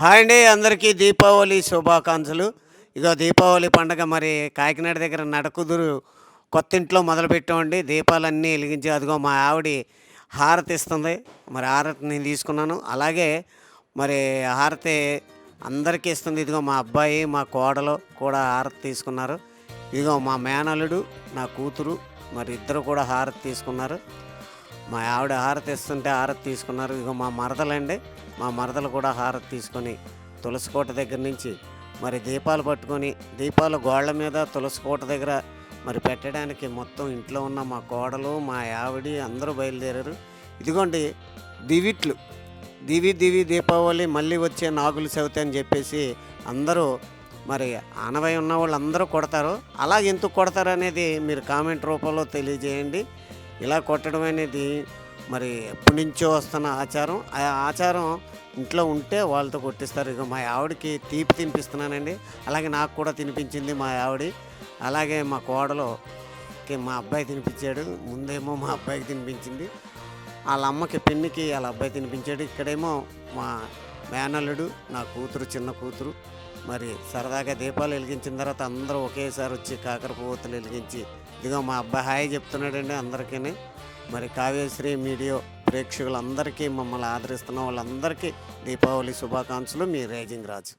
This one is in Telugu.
హాయ్ అండి, అందరికీ దీపావళి శుభాకాంక్షలు. ఇగో దీపావళి పండగ మరి కాకినాడ దగ్గర నడకుదురు కొత్తింట్లో మొదలుపెట్టామండి. దీపాలన్నీ వెలిగించి అదిగో మా ఆవిడ హారతి ఇస్తుంది. మరి హారతి నేను తీసుకున్నాను. అలాగే మరి హారతి అందరికీ ఇస్తుంది. ఇదిగో మా అబ్బాయి మా కోడలు కూడా హారతి తీసుకున్నారు. ఇదిగో మా మేనల్లుడు నా కూతురు మరి ఇద్దరు కూడా హారతి తీసుకున్నారు. మా ఆవిడ హారతి ఇస్తుంటే హారతి తీసుకున్నారు. ఇగో మా మరదలండి, మా మరదలు కూడా హారతి తీసుకొని తులసికోట దగ్గర నుంచి మరి దీపాలు పట్టుకొని దీపాలు గోళ్ల మీద తులసికోట దగ్గర మరి పెట్టడానికి మొత్తం ఇంట్లో ఉన్న మా కోడలు మా ఆవిడ అందరూ బయలుదేరారు. ఇదిగోండి దివిట్లు, దివి దీపావళి మళ్ళీ వచ్చే నాగుల చవితి అని చెప్పేసి అందరూ మరి ఆనవాయి ఉన్న వాళ్ళు అందరూ కొడతారు. అలా ఎందుకు కొడతారు అనేది మీరు కామెంట్ రూపంలో తెలియజేయండి. ఇలా కొట్టడం అనేది మరి ఎప్పటి నుంచో వస్తున్న ఆచారం. ఆ ఆచారం ఇంట్లో ఉంటే వాళ్ళతో కొట్టిస్తారు. ఇక మా ఆవిడకి తీపి తినిపిస్తున్నానండి. అలాగే నాకు కూడా తినిపించింది మా ఆవిడ. అలాగే మా కోడలుకి మా అబ్బాయి తినిపించాడు. ముందేమో మా అబ్బాయికి తినిపించింది, వాళ్ళ అమ్మకి పిన్నికి వాళ్ళ అబ్బాయి తినిపించాడు. ఇక్కడేమో మా మేనల్లుడు నా కూతురు చిన్న కూతురు మరి సరదాగా దీపాలు వెలిగించిన తర్వాత అందరూ ఒకేసారి వచ్చి కాకర పువ్వుతులు వెలిగించి ఇదిగో మా అబ్బాయి హాయ్ చెప్తున్నాడండి అందరికీ. మరి కావ్యశ్రీ మీడియా ప్రేక్షకులందరికీ, మమ్మల్ని ఆదరిస్తున్న వాళ్ళందరికీ దీపావళి శుభాకాంక్షలు. మీ రేజింగ్ రాజు.